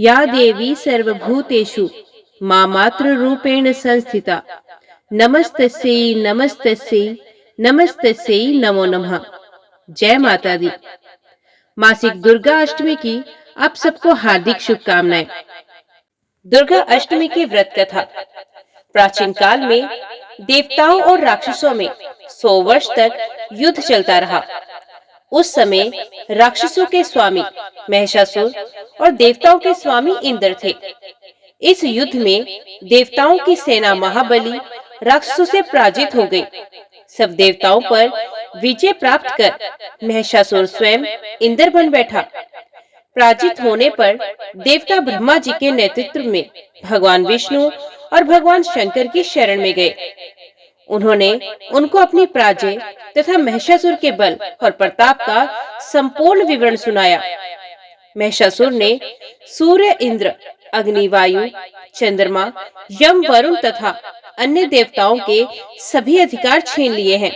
या देवी सर्वभूतेषु मामात्र रूपेण संस्थिता नमस्तस्यै नमस्तस्यै नमस्तस्यै नमो नमः। जय माता दी। मासिक दुर्गा अष्टमी की आप सबको हार्दिक शुभकामनाएं। दुर्गा अष्टमी की व्रत कथा। प्राचीन काल में देवताओं और राक्षसों में 100 वर्ष तक युद्ध चलता रहा। उस समय राक्षसों के स्वामी महिषासुर और देवताओं के स्वामी इंद्र थे। इस युद्ध में देवताओं की सेना महाबली राक्षसों से पराजित हो गई। सब देवताओं पर विजय प्राप्त कर महिषासुर स्वयं इंद्र बन बैठा। पराजित होने पर देवता ब्रह्मा जी के नेतृत्व में भगवान विष्णु और भगवान शंकर की शरण में गए। उन्होंने उनको अपनी पराजय तथा महिषासुर के बल और प्रताप का संपूर्ण विवरण सुनाया। महिषासुर ने सूर्य, इंद्र, अग्नि, वायु, चंद्रमा, यम, वरुण तथा अन्य देवताओं के सभी अधिकार छीन लिए हैं।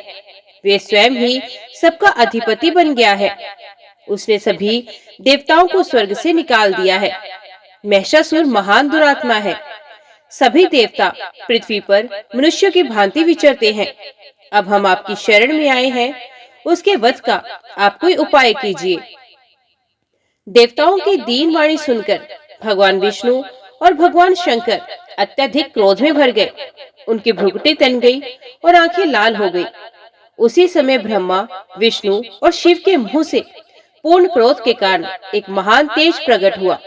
वे स्वयं ही सबका अधिपति बन गया है। उसने सभी देवताओं को स्वर्ग से निकाल दिया है। महिषासुर महान दुरात्मा है। सभी देवता पृथ्वी पर मनुष्यों की भांति विचरते हैं। अब हम आपकी शरण में आए हैं, उसके वध का आप कोई उपाय कीजिए। देवताओं की दीन वाणी सुनकर भगवान विष्णु और भगवान शंकर अत्यधिक क्रोध में भर गए। उनकी भ्रुकुटी तन गई और आंखें लाल हो गई। उसी समय ब्रह्मा, विष्णु और शिव के मुंह से पूर्ण क्रोध के कारण एक महान तेज प्रकट हुआ।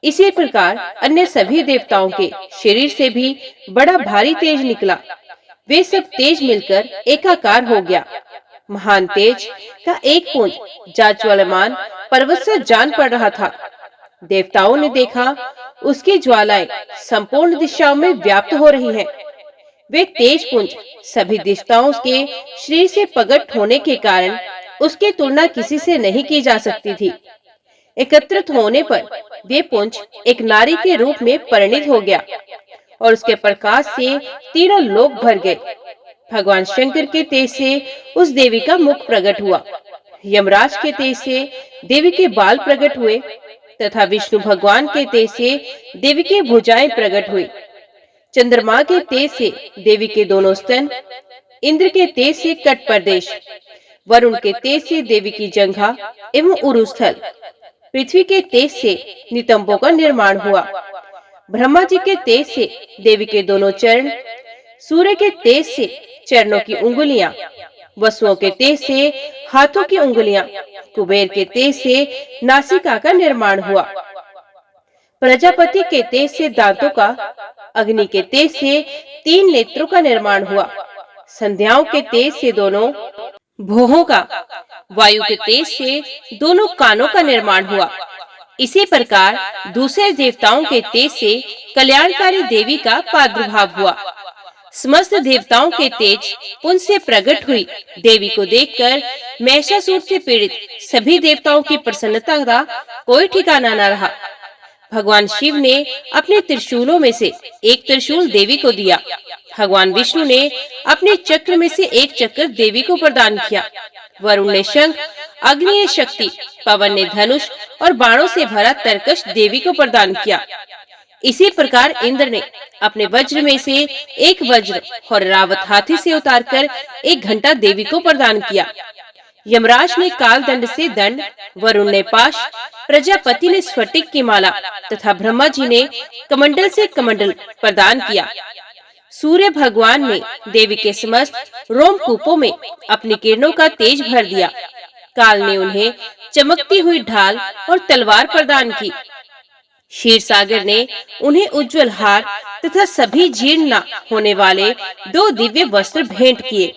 इसी प्रकार अन्य सभी देवताओं के शरीर से भी बड़ा भारी तेज निकला। वे सब तेज मिलकर एकाकार हो गया। महान तेज का एक पुंज ज्वालायमान पर्वत से जान पड़ रहा था। देवताओं ने देखा उसकी ज्वालाएं संपूर्ण दिशाओं में व्याप्त हो रही हैं। वे तेज पुंज सभी देवताओं के शरीर से प्रकट होने के कारण उसकी तुलना किसी से नहीं की जा सकती थी। एकत्रित होने पर वे पुंज एक नारी के रूप में परिणित हो गया और उसके प्रकाश से तीनों लोक भर गए। भगवान शंकर के तेज से उस देवी का मुख प्रकट हुआ। यमराज के तेज से देवी के बाल प्रकट हुए तथा विष्णु भगवान के तेज से देवी की भुजाएं प्रकट हुई। चंद्रमा के तेज से देवी के दोनों स्तन, इंद्र के तेज से कट प्रदेश, वरुण के तेज से देवी की जंघा एवं उरुस्थल, पृथ्वी के तेज से नितंबों का निर्माण हुआ। ब्रह्मा जी के तेज से देवी के दोनों चरण, सूर्य के तेज से चरणों की उंगलियां, वसुओं के तेज से हाथों की उंगलियां, कुबेर के तेज से नासिका का निर्माण हुआ। प्रजापति के तेज से दांतों का, अग्नि के तेज से 3 नेत्रों का निर्माण हुआ। संध्याओं के तेज से दोनों भौहों का, वायु के तेज से दोनों कानों का निर्माण हुआ। इसी प्रकार दूसरे देवताओं के तेज से कल्याणकारी देवी का प्रादुर्भाव हुआ। समस्त देवताओं के तेज पुंज से प्रकट हुई देवी को देखकर महिषासुर से पीड़ित सभी देवताओं की प्रसन्नता का कोई ठिकाना न रहा। भगवान शिव ने अपने त्रिशूलों में से एक त्रिशूल देवी को दिया। भगवान विष्णु ने अपने चक्र में से एक चक्र देवी को प्रदान किया। वरुण ने शंख, अग्नि ने शक्ति, पवन ने धनुष और बाणों से भरा तरकश देवी को प्रदान किया। इसी प्रकार इंद्र ने अपने वज्र में से एक वज्र और रावत हाथी से उतारकर एक घंटा देवी को प्रदान किया। यमराज ने काल दंड से दंड, वरुण ने पाश, प्रजापति ने स्फटिक की माला तथा ब्रह्मा जी ने कमंडल से कमंडल प्रदान किया। सूर्य भगवान ने देवी के समस्त रोमकूपों में अपनी किरणों का तेज भर दिया। काल ने उन्हें चमकती हुई ढाल और तलवार प्रदान की। क्षीर सागर ने उन्हें उज्जवल हार तथा सभी जीर्ण न होने वाले 2 दिव्य वस्त्र भेंट किए।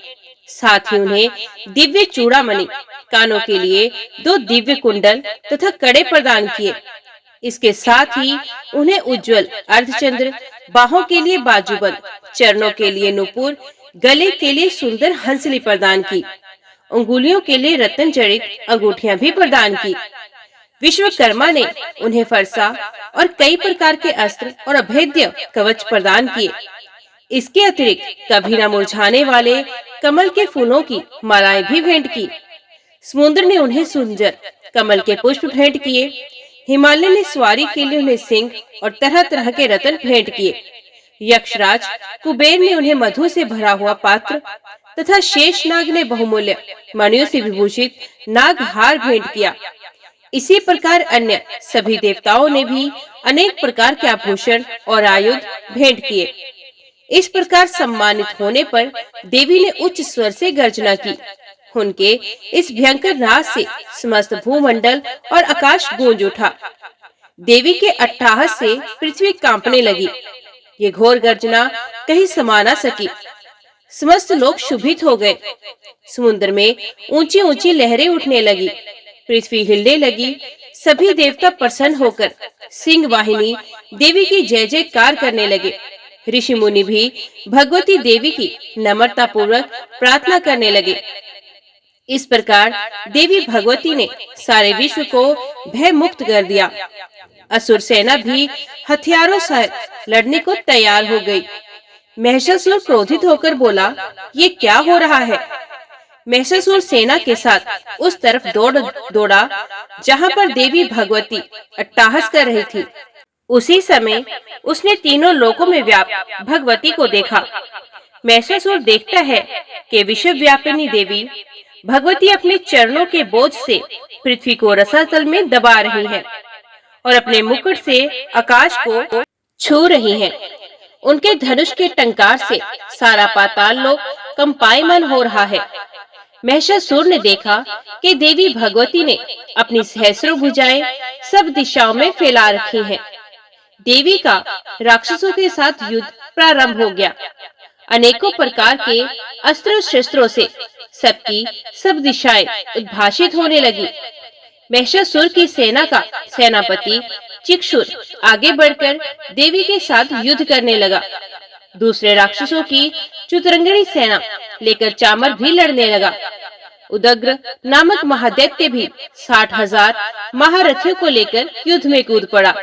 साथ ही उन्हें दिव्य चूड़ामणि, कानों के लिए 2 दिव्य कुंडल तथा कड़े प्रदान किए। इसके साथ ही उन्हें उज्जवल अर्धचंद्र, बाहों के लिए बाजूबंद, चरणों के लिए नुपुर, गले के लिए सुंदर हंसली प्रदान की। अंगुलियों के लिए रत्न जड़ित अंगूठियां भी प्रदान की। विश्वकर्मा ने उन्हें फरसा और कई प्रकार के अस्त्र और अभेद्य कवच प्रदान किए। इसके अतिरिक्त कभी न मुरझाने वाले कमल के फूलों की मालाएं भी भेंट की। समुद्र ने उन्हें सुंदर कमल के पुष्प भेंट किए। हिमालय ने सवारी के लिए उन्हें सिंह और तरह तरह के रत्न भेंट किए। यक्षराज कुबेर ने उन्हें मधु से भरा हुआ पात्र तथा शेषनाग ने बहुमूल्य मणियों से विभूषित नागहार भेंट किया। इसी प्रकार अन्य सभी देवताओं ने भी अनेक प्रकार के आभूषण और आयुध भेंट किए। इस प्रकार सम्मानित होने पर देवी ने उच्च स्वर से गर्जना की। उनके इस भयंकर नाद से समस्त भूमंडल और आकाश गूंज उठा। देवी के अट्टहास से पृथ्वी कांपने लगी। ये घोर गर्जना कहीं समा न सकी। समस्त लोग क्षुभित हो गए। समुद्र में ऊंची ऊंची लहरें उठने लगी, पृथ्वी हिलने लगी। सभी देवता प्रसन्न होकर सिंह वाहिनी देवी की जय जयकार करने लगे। ऋषि मुनि भी भगवती देवी की नम्रता पूर्वक प्रार्थना करने लगे। इस प्रकार देवी भगवती ने सारे विश्व को भय मुक्त कर दिया। असुर सेना भी हथियारों से लड़ने को तैयार हो गई। महिषासुर क्रोधित होकर बोला, ये क्या हो रहा है? महिषासुर सेना के साथ उस तरफ दौड़ा जहां पर देवी भगवती अट्टहास कर रही थी। उसी समय उसने तीनों लोकों में व्याप्त भगवती को देखा। महिषासुर देखता है कि विश्व व्यापिनी देवी भगवती अपने चरणों के बोझ से पृथ्वी को रसातल में दबा रही है और अपने मुकुट से आकाश को छू रही है। उनके धनुष के टंकार से सारा पाताल लोक कंपायमान हो रहा है। महिषासुर ने देखा कि देवी भगवती ने अपनी सहस्रों भुजाएं सब दिशाओं में फैला रखी हैं। देवी का राक्षसों के साथ युद्ध प्रारंभ हो गया। अनेकों प्रकार के अस्त्र शस्त्रों से सबकी सब दिशाएं उद्भाषित होने लगी। महिषासुर की सेना का सेनापति चिक्षुर आगे बढ़कर देवी के साथ युद्ध करने लगा। दूसरे राक्षसों की चतुरंगिणी सेना लेकर चामर भी लड़ने लगा। उदग्र नामक महादैत्य भी 60,000 महारथियों को लेकर युद्ध में कूद पड़ा।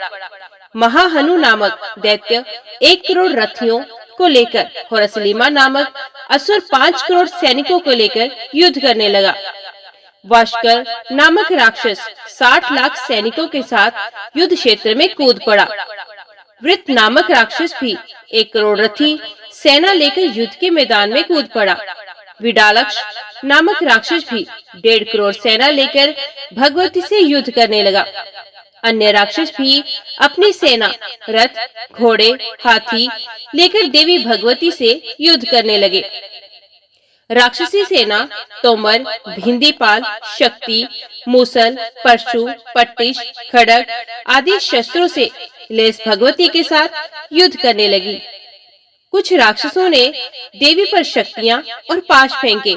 महाहनु नामक दैत्य 1 करोड़ रथियों को लेकर और असलीमा नामक असुर 5 करोड़ सैनिकों को लेकर युद्ध करने लगा। वाशकर नामक राक्षस 60 लाख सैनिकों के साथ युद्ध क्षेत्र में कूद पड़ा। वृत्त नामक राक्षस भी 1 करोड़ रथी सेना लेकर युद्ध के मैदान में कूद पड़ा। विडालक्ष नामक राक्षस भी 1.5 करोड़ सेना लेकर भगवती से युद्ध करने लगा। अन्य राक्षस भी अपनी सेना रथ, घोड़े, हाथी लेकर देवी भगवती से युद्ध करने लगे। राक्षसी सेना तोमर, भिंदीपाल, शक्ति, मूसल, परशु, पट्टिश, खड़ग आदि शस्त्रों से लेस भगवती के साथ युद्ध करने लगी। कुछ राक्षसों ने देवी पर शक्तियां और पाश फेंके।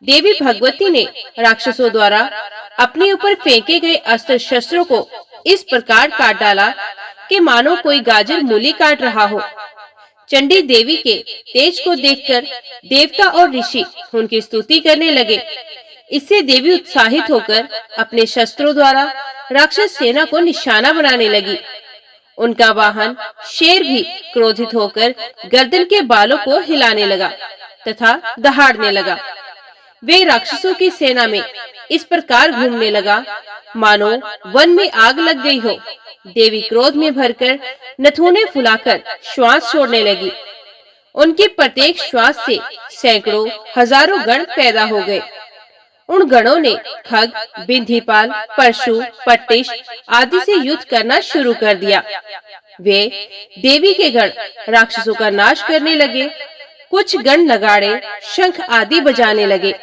देवी भगवती ने राक्षसों द्वारा अपने ऊपर फेंके गए अस्त्र शस्त्रों को इस प्रकार काट डाला कि मानो कोई गाजर मूली काट रहा हो। चंडी देवी के तेज को देखकर देवता और ऋषि उनकी स्तुति करने लगे। इससे देवी उत्साहित होकर अपने शस्त्रों द्वारा राक्षस सेना को निशाना बनाने लगी। उनका वाहन शेर भी क्रोधित होकर गर्दन के बालों को हिलाने लगा तथा दहाड़ने लगा। वे राक्षसों की सेना में इस प्रकार घूमने लगा मानो वन में आग लग गई हो। देवी क्रोध में भरकर नथुने फुलाकर श्वास छोड़ने लगी। उनके प्रत्येक श्वास से सैकड़ों हजारों गण पैदा हो गए। उन गणों ने खग, बिंधीपाल, परशु, पट्टिश आदि से युद्ध करना शुरू कर दिया। वे देवी के गण राक्षसों का नाश करने लगे। कुछ गण नगाड़े, शंख आदि बजाने लगे।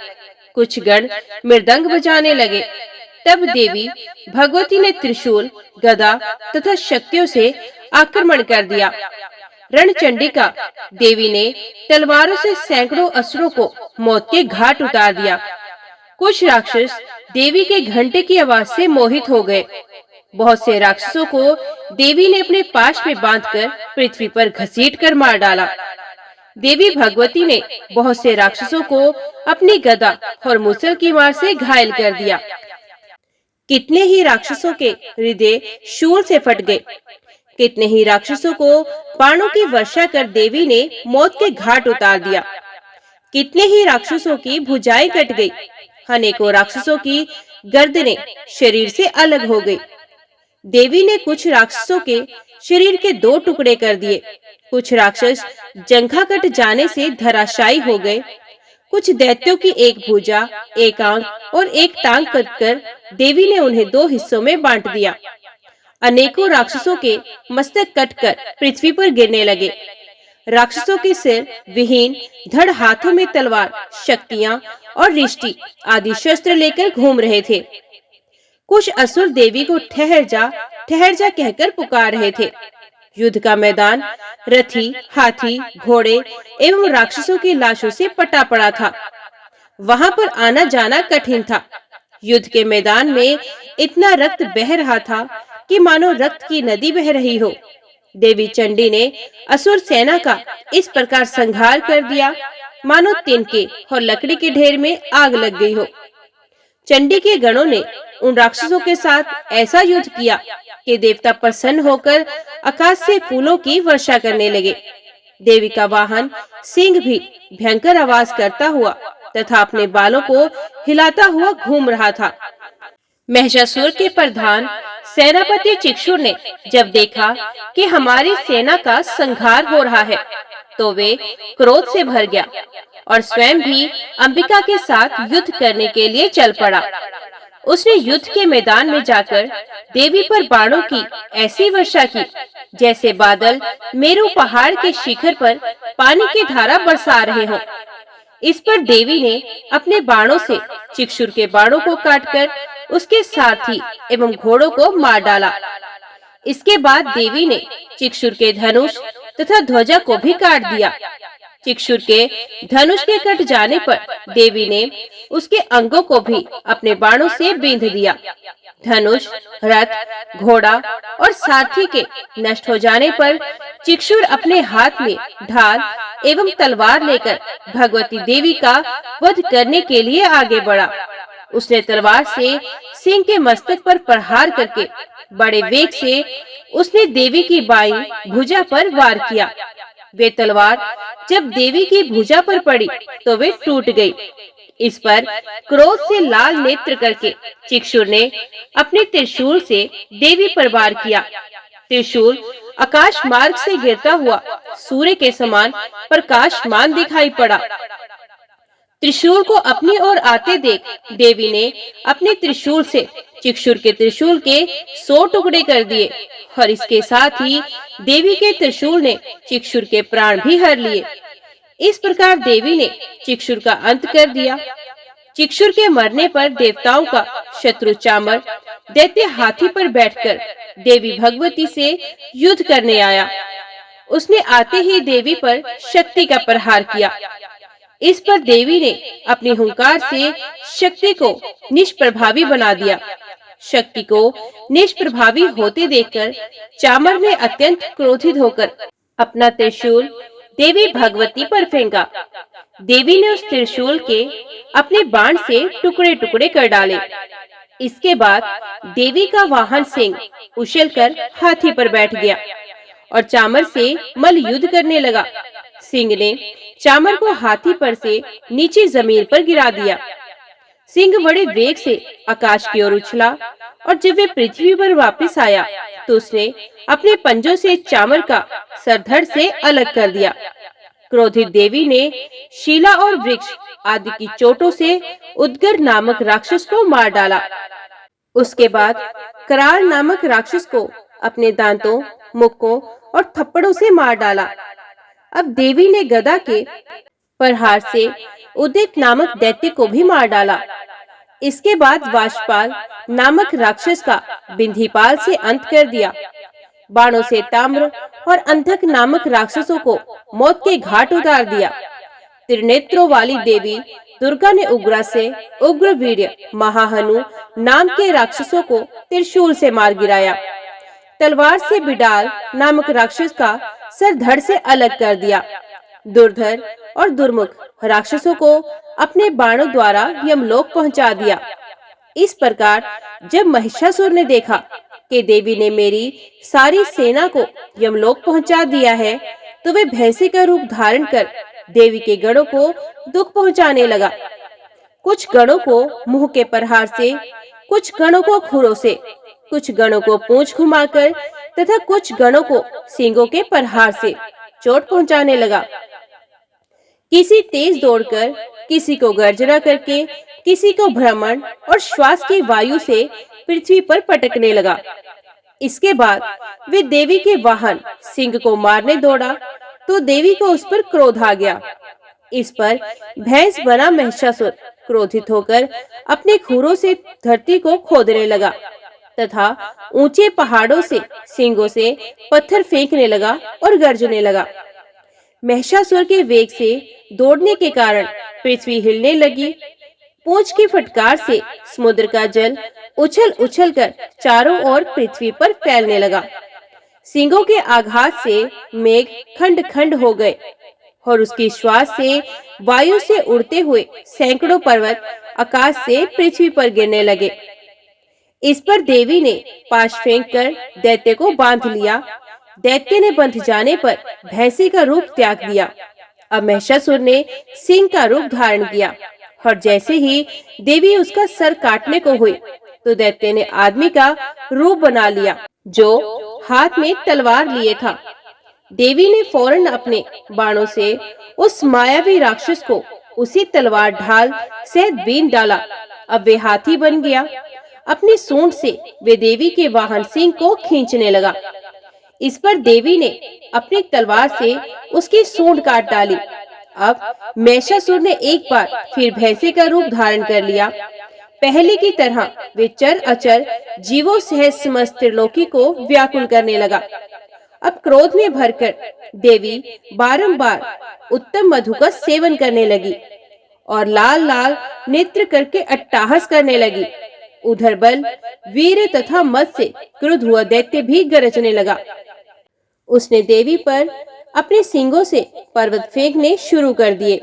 कुछ गण मृदंग बजाने लगे। तब देवी भगवती ने त्रिशूल, गदा तथा शक्तियों से आक्रमण कर दिया। रणचंडिका देवी ने तलवारों से सैकड़ों असुरों को मौत के घाट उतार दिया। कुछ राक्षस देवी के घंटे की आवाज से मोहित हो गए। बहुत से राक्षसों को देवी ने अपने पाश में बांधकर पृथ्वी पर घसीटकर मार डाला। देवी भगवती ने बहुत से राक्षसों को अपनी गदा और मुसल की मार से घायल कर दिया। कितने ही राक्षसों के हृदय शूल से फट गए। कितने ही राक्षसों को बाणों की वर्षा कर देवी ने मौत के घाट उतार दिया। कितने ही राक्षसों की भुजाएं कट गई। अनेकों राक्षसों की गर्दनें शरीर से अलग हो गई। देवी ने कुछ राक्षसों के शरीर के 2 टुकड़े कर दिए। कुछ राक्षस जंघा कट जाने से धराशायी हो गए। कुछ दैत्यों की एक भुजा, एक आंख और एक टांग कटकर देवी ने उन्हें 2 हिस्सों में बांट दिया। अनेकों राक्षसों के मस्तक कटकर पृथ्वी पर गिरने लगे। राक्षसों के सिर विहीन, धड़ हाथों में तलवार, शक्तियां और रिष्टि आदि शस्त्र लेकर घूम रहे थे। कुछ असुर देवी को ठहर जा कहकर पुकार रहे थे। युद्ध का मैदान रथी, हाथी, घोड़े एवं राक्षसों की लाशों से पटा पड़ा था। वहां पर आना जाना कठिन था। युद्ध के मैदान में इतना रक्त बह रहा था कि मानो रक्त की नदी बह रही हो। देवी चंडी ने असुर सेना का इस प्रकार संहार कर दिया, मानो तिनके और लकड़ी के ढेर में आग लग गई हो। चंडी के गणों ने उन राक्षसों के साथ ऐसा युद्ध किया कि देवता प्रसन्न होकर आकाश से फूलों की वर्षा करने लगे। देवी का वाहन सिंह भी भयंकर आवाज करता हुआ तथा अपने बालों को हिलाता हुआ घूम रहा था। महिषासुर के प्रधान सेनापति चिक्षुर ने जब देखा कि हमारी सेना का संहार हो रहा है, तो वे क्रोध से भर गया और स्वयं भी अंबिका के साथ युद्ध करने के लिए चल पड़ा। उसने युद्ध के मैदान में जाकर देवी पर बाणों की ऐसी वर्षा की जैसे बादल मेरू पहाड़ के शिखर पर पानी की धारा बरसा रहे हों। इस पर देवी ने अपने बाणों से चिक्षुर के बाणों को काटकर उसके सारथी एवं घोड़ों को मार डाला। इसके बाद देवी ने चिक्षुर के धनुष तथा ध्वजा को भी काट दिया। चिक्षुर के धनुष के कट जाने पर देवी ने उसके अंगों को भी अपने बाणों से बींध दिया। धनुष, रथ, घोड़ा और सारथी के नष्ट हो जाने पर चिक्षुर अपने हाथ में ढाल एवं तलवार लेकर भगवती देवी का वध करने के लिए आगे बढ़ा। उसने तलवार से सिंह के मस्तक पर प्रहार करके बड़े वेग से उसने देवी की बाईं भुजा पर वार किया। वे तलवार जब देवी की भुजा पर पड़ी तो वे टूट गई। इस पर क्रोध से लाल नेत्र करके चिक्षुर ने अपने त्रिशूल से देवी पर वार किया। त्रिशूल आकाश मार्ग से गिरता हुआ सूर्य के समान प्रकाशमान दिखाई पड़ा। त्रिशूल को अपनी ओर आते देख देवी ने अपने त्रिशूल से चिक्षुर के त्रिशूल के 100 टुकड़े कर दिए और इसके साथ ही देवी के त्रिशूल ने चिक्षुर के प्राण भी हर लिए। इस प्रकार देवी ने चिक्षुर का अंत कर दिया। चिक्षुर के मरने पर देवताओं का शत्रु चामर दैत्य हाथी पर बैठकर देवी भगवती से युद्ध करने आया। उसने आते ही देवी पर शक्ति का प्रहार किया। इस पर देवी ने अपनी हुंकार से शक्ति को निष्प्रभावी बना दिया। शक्ति को निष्प्रभावी होते देखकर चामर ने अत्यंत क्रोधित होकर अपना त्रिशूल देवी भगवती पर फेंका। देवी ने उस त्रिशूल के अपने बाण से टुकड़े टुकड़े कर डाले। इसके बाद देवी का वाहन सिंह उछलकर हाथी पर बैठ गया और चामर से मल युद्ध करने लगा। सिंह ने चामर को हाथी पर से नीचे जमीन पर गिरा दिया। सिंह बड़े वेग से आकाश की ओर उछला और जब वे पृथ्वी पर वापस आया तो उसने अपने पंजों से चामर का सर धड़ से अलग कर दिया। क्रोधित देवी ने शीला और वृक्ष आदि की चोटों से उदगर नामक राक्षस को मार डाला। उसके बाद कराल नामक राक्षस को अपने दांतों, मुक्कों और थप्पड़ों से मार डाला। अब देवी ने गदा के प्रहार से उदित नामक दैत्य को भी मार डाला। इसके बाद वाशपाल नामक राक्षस का बिंधीपाल से अंत कर दिया। बाणों से ताम्र और अंधक नामक राक्षसों को मौत के घाट उतार दिया। त्रिनेत्रों वाली देवी दुर्गा ने उग्रा से उग्रवीर्य महाहनु नाम के राक्षसों को त्रिशूल से मार गिराया। तलवार से बिडाल नामक राक्षस का सर धड़ से अलग कर दिया। दुर्धर और दुर्मुख राक्षसों को अपने बाणों द्वारा यमलोक पहुंचा दिया। इस प्रकार जब महिषासुर ने देखा कि देवी ने मेरी सारी सेना को यमलोक पहुंचा दिया है, तो वे भैंसे का रूप धारण कर देवी के गणों को दुख पहुंचाने लगा। कुछ गणों को मुंह के प्रहार से, कुछ गणों को खुरों से, कुछ गणों को पूंछ घुमाकर तथा कुछ गणों को सींगों के प्रहार से चोट पहुंचाने लगा। किसी तेज दौड़कर, किसी को गर्जना करके, किसी को भ्रमण और श्वास की वायु से पृथ्वी पर पटकने लगा। इसके बाद वे देवी के वाहन सिंह को मारने दौड़ा तो देवी को उस पर क्रोध आ गया। इस पर भैंस बना महिषासुर क्रोधित होकर अपने खुरों से धरती को खोदने लगा तथा ऊंचे पहाड़ों से सींगों से पत्थर फेंकने लगा और गर्जने लगा। महिषासुर के वेग से दौड़ने के कारण पृथ्वी हिलने लगी। पूंछ की फटकार से समुद्र का जल उछल उछल कर चारों ओर पृथ्वी पर फैलने लगा। सींगों के आघात से मेघ खंड खंड हो गए और उसकी श्वास से वायु से उड़ते हुए सैकड़ों पर्वत आकाश से पृथ्वी पर गिरने लगे। इस पर देवी ने पाश फेंककर दैत्य को बांध लिया। दैत्य ने बंध जाने पर भैंसी का रूप त्याग दिया। अब महिषासुर ने सिंह का रूप धारण किया और जैसे ही देवी उसका सर काटने को हुई तो दैत्य ने आदमी का रूप बना लिया जो हाथ में तलवार लिए था। देवी ने फौरन अपने बाणों से उस मायावी राक्षस को उसी तलवार ढाल से बीन डाला। अब वे हाथी बन गया। अपनी सूंड से वे देवी के वाहन सिंह को खींचने लगा। इस पर देवी ने अपनी तलवार से उसकी सूंड काट डाली। अब महिषासुर ने एक बार फिर भैंसे का रूप धारण कर लिया। पहले की तरह वे चर अचर जीवों सहित समस्त त्रिलोकी को व्याकुल करने लगा। अब क्रोध में भरकर देवी बारंबार उत्तम मधु का सेवन करने लगी और लाल लाल नेत्र करके अट्टहास करने लगी। उधर बल, वीर तथा मद से क्रुद्ध हुआ दैत्य भी गरजने लगा। उसने देवी पर अपने सींगों से पर्वत फेंकने शुरू कर दिए।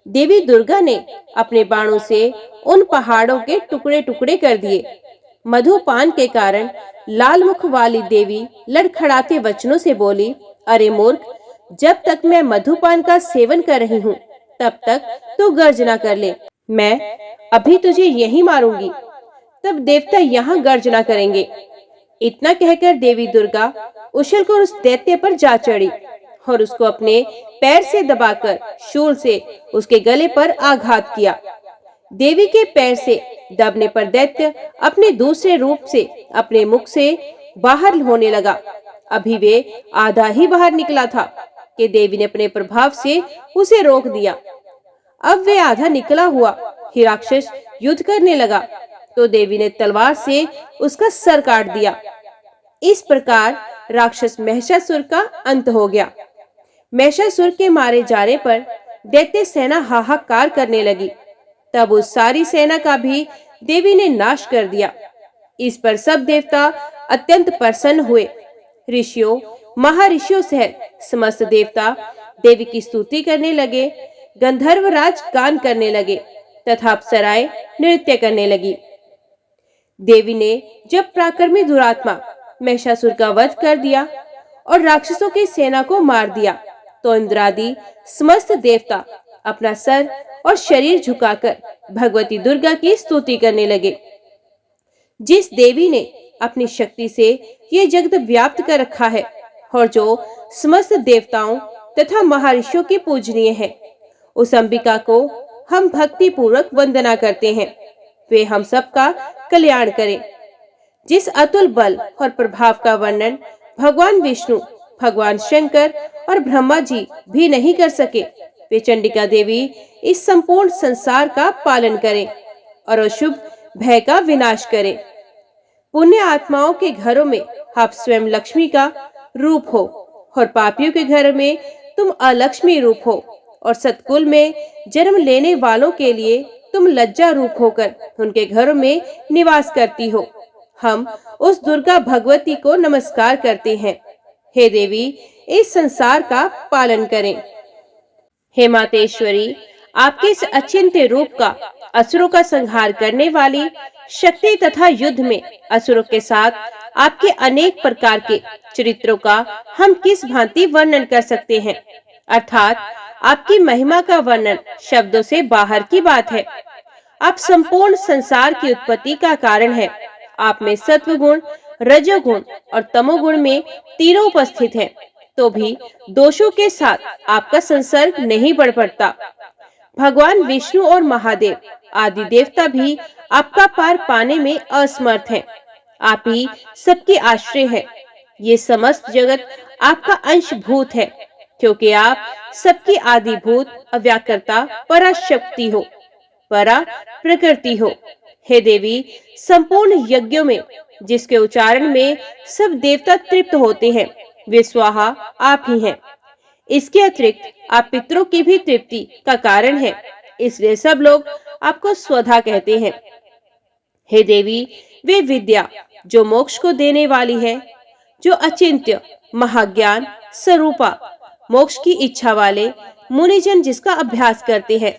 देवी दुर्गा ने अपने बाणों से उन पहाड़ों के टुकड़े टुकड़े कर दिए। मधुपान के कारण लाल मुख वाली देवी लड़खड़ाते वचनों से बोली, अरे मूर्ख, जब तक मैं मधुपान का सेवन कर रही हूँ तब तक तू गर्जना कर ले। मैं अभी तुझे यहीं मारूंगी, तब देवता यहाँ गर्जना करेंगे। इतना कहकर देवी दुर्गा उछलकर उस दैत्य पर जा चढ़ी और उसको अपने पैर से दबाकर शूल से उसके गले पर आघात किया। देवी के पैर से दबने पर दैत्य अपने दूसरे रूप से अपने मुख से बाहर होने लगा। अभी वे आधा ही बाहर निकला था कि देवी ने अपने प्रभाव से उसे रोक दिया। अब वे आधा निकला हुआ ही राक्षस युद्ध करने लगा तो देवी ने तलवार से उसका सर काट दिया। इस प्रकार राक्षस महिषासुर का अंत हो गया। महिषासुर के मारे जाने पर दैत्य सेना हाहाकार करने लगी। तब उस सारी सेना का भी देवी ने नाश कर दिया। इस पर सब देवता अत्यंत प्रसन्न हुए। ऋषियों, महर्षियों सहित समस्त देवता देवी की स्तुति करने लगे। गंधर्वराज गान करने लगे तथा अप्सराएं नृत्य करने लगी। देवी ने जब पराक्रमी दुरात्मा महिषासुर का वध कर दिया और राक्षसों की सेना को मार दिया तो इंद्रादि समस्त देवता अपना सर और शरीर झुकाकर भगवती दुर्गा की स्तुति करने लगे। जिस देवी ने अपनी शक्ति से ये जगत व्याप्त कर रखा है और जो समस्त देवताओं तथा महर्षियों की पूजनीय है, उस अंबिका को हम भक्ति पूर्वक वंदना करते हैं। वे हम सबका कल्याण करें। जिस अतुल बल और प्रभाव का वर्णन भगवान विष्णु, भगवान शंकर और ब्रह्मा जी भी नहीं कर सके, वे चंडिका देवी इस संपूर्ण संसार का पालन करें और अशुभ भय का विनाश करें। पुण्य आत्माओं के घरों में आप स्वयं लक्ष्मी का रूप हो और पापियों के घर में तुम अलक्ष्मी रूप हो और सतकुल में जन्म लेने वालों के लिए तुम लज्जा रूप होकर उनके घरों में निवास करती हो। हम उस दुर्गा भगवती को नमस्कार करते हैं। हे देवी, इस संसार का पालन करें। हे मातेश्वरी, आपके इस अचिंत्य रूप का असुरों का संहार करने वाली शक्ति तथा युद्ध में असुरों के साथ आपके अनेक प्रकार के चरित्रों का हम किस भांति वर्णन कर सकते हैं। अर्थात आपकी महिमा का वर्णन शब्दों से बाहर की बात है। आप संपूर्ण संसार की उत्पत्ति का कारण है। आप में सत्व गुण, रजोगुण और तमोगुण में तीनों उपस्थित हैं, तो भी दोषों के साथ आपका संसर्ग नहीं बढ़ पड़ता। भगवान विष्णु और महादेव आदि देवता भी आपका पार पाने में असमर्थ हैं। आप ही सबके आश्रय है। ये समस्त जगत आपका अंशभूत है, क्योंकि आप सबकी आदिभूत अव्याकृता पराशक्ति हो, परा प्रकृति हो। हे देवी, संपूर्ण यज्ञों में जिसके उच्चारण में सब देवता तृप्त होते हैं, वे स्वाहा आप ही हैं। इसके अतिरिक्त आप पितरों की भी तृप्ति का कारण है, इसलिए सब लोग आपको स्वधा कहते हैं। हे देवी, वे विद्या जो मोक्ष को देने वाली है, जो अचिंत्य महाज्ञान स्वरूपा मोक्ष की इच्छा वाले मुनिजन जिसका अभ्यास करते हैं,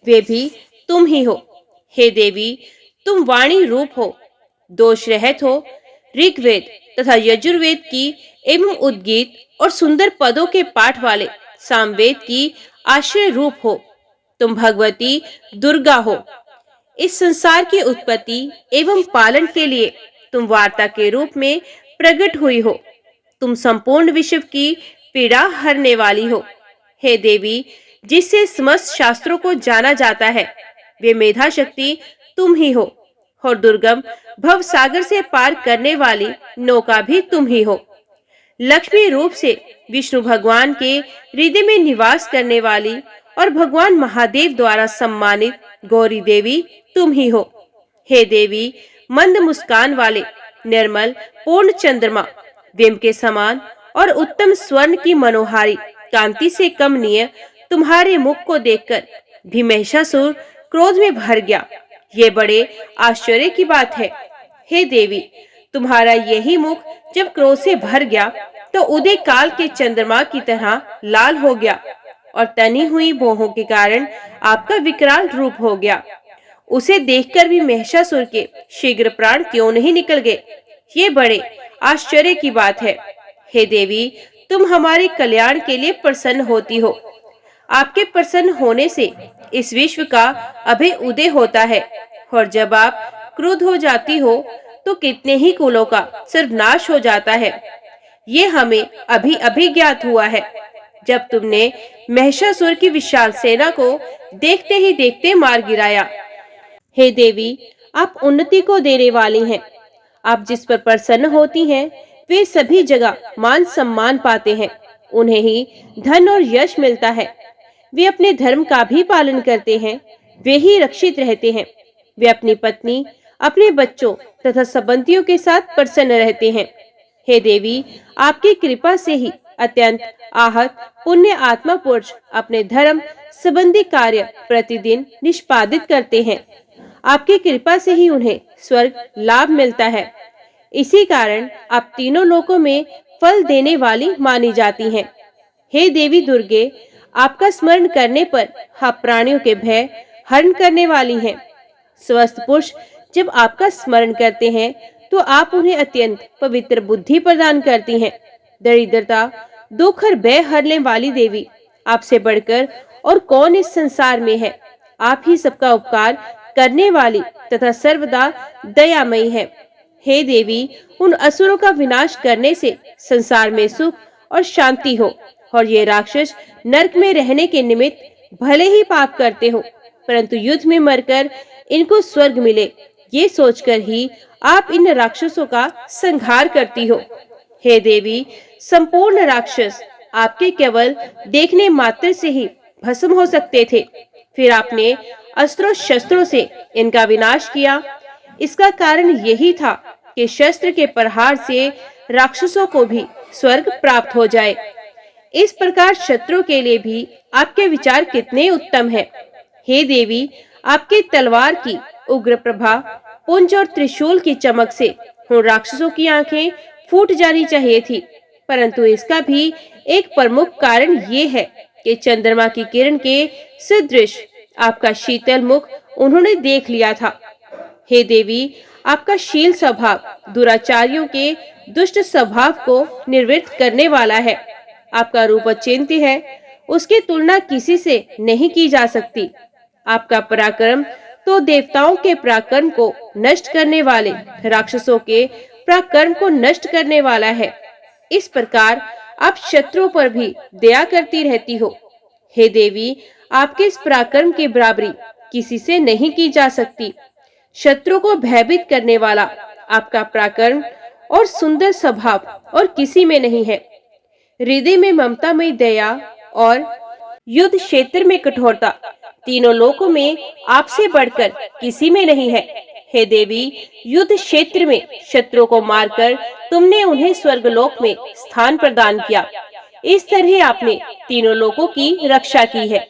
वे भी तुम ही हो। हे देवी, तुम वाणी रूप हो, दोष रहित हो, ऋग्वेद तथा यजुर्वेद की एवं उद्गीत और सुंदर पदों के पाठ वाले सामवेद की आश्रय रूप हो। तुम भगवती दुर्गा हो। इस संसार की उत्पत्ति एवं पालन के लिए तुम वार्ता के रूप में प्रकट हुई हो। तुम संपूर्ण विश्व की पीड़ा हरने वाली हो। हे देवी, जिससे समस्त शास्त्रों को जाना जाता है, वे मेधा शक्ति तुम ही हो, और दुर्गम भव सागर से पार करने वाली नौका भी तुम ही हो। लक्ष्मी रूप से विष्णु भगवान के हृदय में निवास करने वाली और भगवान महादेव द्वारा सम्मानित गौरी देवी तुम ही हो। हे देवी, मंद मुस्कान वाले निर्मल पूर्ण चंद्रमा वेम के समान और उत्तम स्वर्ण की मनोहारी कांति से कमनीय तुम्हारे मुख को देखकर भी महिषासुर क्रोध में भर गया। ये बड़े आश्चर्य की बात है। हे देवी, तुम्हारा यही मुख जब क्रोध से भर गया तो उदय काल के चंद्रमा की तरह लाल हो गया और तनी हुई भौहों के कारण आपका विकराल रूप हो गया। उसे देखकर भी महिषासुर के शीघ्र प्राण क्यों नहीं निकल गए? ये बड़े आश्चर्य की बात है। हे देवी, तुम हमारे कल्याण के लिए प्रसन्न होती हो। आपके प्रसन्न होने से इस विश्व का अभय उदय होता है, और जब आप क्रुद्ध हो जाती हो तो कितने ही कुलों का सर्वनाश हो जाता है। ये हमें अभी अभी ज्ञात हुआ है, जब तुमने महिषासुर की विशाल सेना को देखते ही देखते मार गिराया। हे देवी, आप उन्नति को देने वाली हैं। आप जिस पर प्रसन्न होती हैं, वे सभी जगह मान सम्मान पाते हैं। उन्हें ही धन और यश मिलता है। वे अपने धर्म का भी पालन करते हैं। वे ही रक्षित रहते हैं। वे अपनी पत्नी, अपने बच्चों तथा संबंधियों के साथ प्रसन्न रहते हैं। हे देवी, आपकी कृपा से ही अत्यंत आहत पुण्य आत्मा पुरुष अपने धर्म संबंधी कार्य प्रतिदिन निष्पादित करते हैं। आपकी कृपा से ही उन्हें स्वर्ग लाभ मिलता है। इसी कारण आप तीनों लोकों में फल देने वाली मानी जाती हैं। हे देवी दुर्गे, आपका स्मरण करने पर आप प्राणियों के भय हरण करने वाली हैं। स्वस्थ पुरुष जब आपका स्मरण करते हैं तो आप उन्हें अत्यंत पवित्र बुद्धि प्रदान करती हैं। दरिद्रता, दुख और भय हरने वाली देवी, आपसे बढ़कर और कौन इस संसार में है? आप ही सबका उपकार करने वाली तथा सर्वदा दयामयी है। हे देवी, उन असुरों का विनाश करने से संसार में सुख और शांति हो, और ये राक्षस नरक में रहने के निमित्त भले ही पाप करते हो, परंतु युद्ध में मरकर इनको स्वर्ग मिले, ये सोचकर ही आप इन राक्षसों का संहार करती हो। हे देवी, संपूर्ण राक्षस आपके केवल देखने मात्र से ही भस्म हो सकते थे, फिर आपने अस्त्रों शस्त्रों से इनका विनाश किया। इसका कारण यही था कि शस्त्र के प्रहार से राक्षसों को भी स्वर्ग प्राप्त हो जाए। इस प्रकार शत्रु के लिए भी आपके विचार कितने उत्तम हैं। हे देवी, आपकी तलवार की उग्र प्रभा, पुंज और त्रिशूल की चमक से उन राक्षसों की आंखें फूट जानी चाहिए थी, परंतु इसका भी एक प्रमुख कारण ये है कि चंद्रमा की किरण के सदृश आपका शीतल मुख उन्होंने देख लिया था। हे देवी, आपका शील स्वभाव दुराचारियों के दुष्ट स्वभाव को निर्वृत्त करने वाला है। आपका रूप अचिंत्य है, उसकी तुलना किसी से नहीं की जा सकती। आपका पराक्रम तो देवताओं के पराक्रम को नष्ट करने वाले राक्षसों के पराक्रम को नष्ट करने वाला है। इस प्रकार आप शत्रुओं पर भी दया करती रहती हो। हे देवी, आपके इस पराक्रम की बराबरी किसी से नहीं की जा सकती। शत्रु को भयभीत करने वाला आपका पराक्रम और सुंदर स्वभाव और किसी में नहीं है। हृदय में ममता में दया और युद्ध क्षेत्र में कठोरता, तीनों लोकों में आपसे बढ़कर किसी में नहीं है। हे देवी, युद्ध क्षेत्र में शत्रु को मारकर तुमने उन्हें स्वर्गलोक में स्थान प्रदान किया। इस तरह आपने तीनों लोकों की रक्षा की है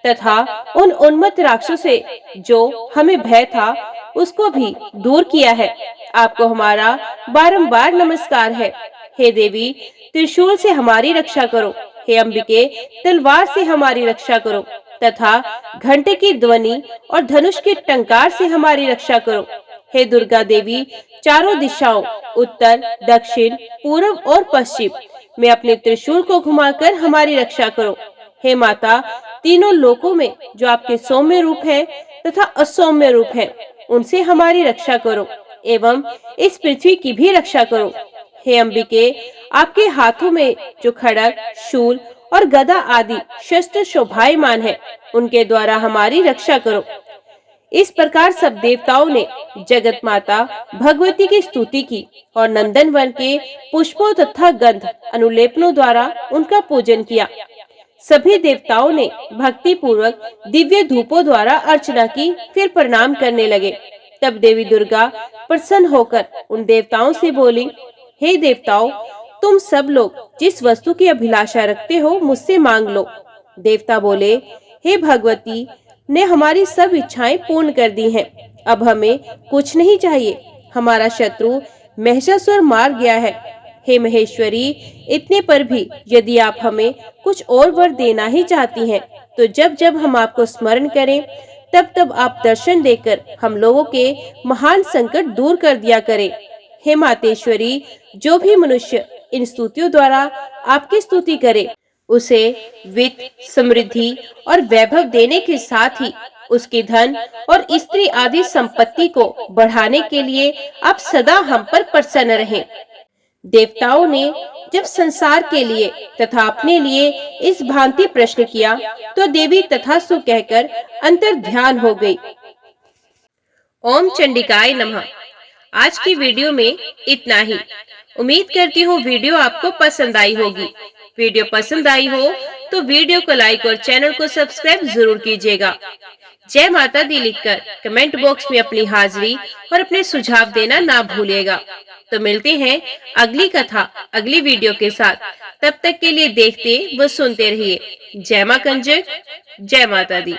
तथा उन उन्मत्त राक्षसों से जो हमें भय था उसको भी दूर किया है। आपको हमारा बारंबार नमस्कार है। हे देवी, त्रिशूल से हमारी रक्षा करो। हे अंबिके, तलवार से हमारी रक्षा करो तथा घंटे की ध्वनि और धनुष के टंकार से हमारी रक्षा करो। हे दुर्गा देवी, चारों दिशाओं उत्तर, दक्षिण, पूर्व और पश्चिम में अपने त्रिशूल को घुमाकर हमारी रक्षा करो। हे माता, तीनों लोकों में जो आपके सौम्य रूप हैं तथा असौम्य रूप हैं, उनसे हमारी रक्षा करो एवं इस पृथ्वी की भी रक्षा करो। हे अंबिके, आपके हाथों में जो खड़ग, शूल और गदा आदि शस्त्र शोभायमान है, उनके द्वारा हमारी रक्षा करो। इस प्रकार सब देवताओं ने जगत माता भगवती की स्तुति की और नंदन वन के पुष्पों तथा गंध अनुलेपनों द्वारा उनका पूजन किया। सभी देवताओं ने भक्ति पूर्वक दिव्य धूपों द्वारा अर्चना की, फिर प्रणाम करने लगे। तब देवी दुर्गा प्रसन्न होकर उन देवताओं से बोली, हे देवताओं, तुम सब लोग जिस वस्तु की अभिलाषा रखते हो मुझसे मांग लो। देवता बोले, हे भगवती ने हमारी सब इच्छाएं पूर्ण कर दी हैं। अब हमें कुछ नहीं चाहिए। हमारा शत्रु महिषासुर मार गया है। हे महेश्वरी, इतने पर भी यदि आप हमें कुछ और वर देना ही चाहती हैं, तो जब जब हम आपको स्मरण करें तब तब आप दर्शन देकर हम लोगों के महान संकट दूर कर दिया करें। हे मातेश्वरी, जो भी मनुष्य इन स्तुतियों द्वारा आपकी स्तुति करे, उसे वित्त, समृद्धि और वैभव देने के साथ ही उसके धन और स्त्री आदि संपत्ति को बढ़ाने के लिए आप सदा हम पर प्रसन्न रहें। देवताओं ने जब संसार के लिए तथा अपने लिए इस भांति प्रश्न किया तो देवी तथास्तु कहकर अंतर ध्यान हो गई। ओम चंडिकाय नमः। आज की वीडियो में इतना ही। उम्मीद करती हूँ वीडियो आपको पसंद आई होगी। वीडियो पसंद आई हो तो वीडियो को लाइक और चैनल को सब्सक्राइब जरूर कीजिएगा। जय माता दी लिखकर कमेंट बॉक्स में अपनी हाजिरी और अपने सुझाव देना ना भूलिएगा। तो मिलते हैं अगली कथा अगली वीडियो के साथ। तब तक के लिए देखते व सुनते रहिए। जय मां कंजक, जय माता दी।